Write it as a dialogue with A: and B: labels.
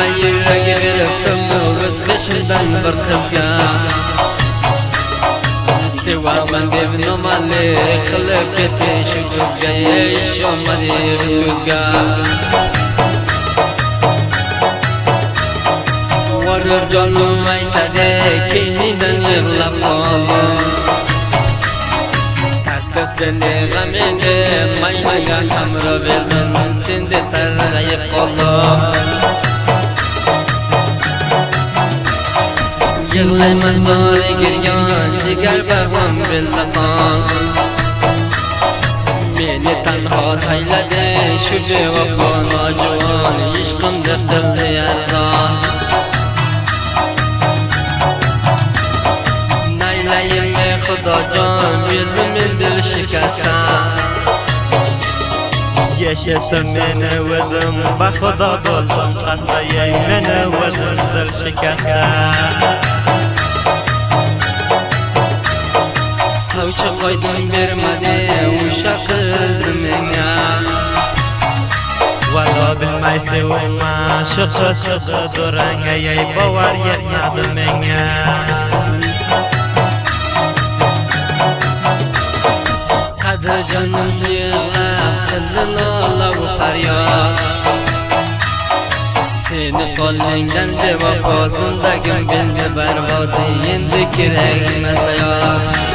A: Bilmey yüregi veriptim öz peşimden bir kızga Sevaman deb nomali qilib ketdi shu ko'zga ishonmadi so'zga Varır canım aytadi keynidan yig'lab qoldim Taqdir seni g'amingga maymaga hamro berdim Sende sarg'ayib qoldim Yig'layman zori girgan jigar bag'rim bildaqon Meni tanho tayladi shu bevafo nojuvon Ishqimda qildi arzon Naylayimni xudojon berdi men dil shikastdan
B: Yaşadım meni o'zim baxudo bo'ldim qasdayay meni o'zim dil shikasta
A: Savchi qo'ydim bermadi o'sha qizni menga
B: Valo bilmay sevma shu qizni duranga yey bovar yetmadi menga
A: Qadr jonim yig'lab qildi lola bu faryod Seni qo'lingdan bevafo zindagim bildi barbod Endi kerak emas hayot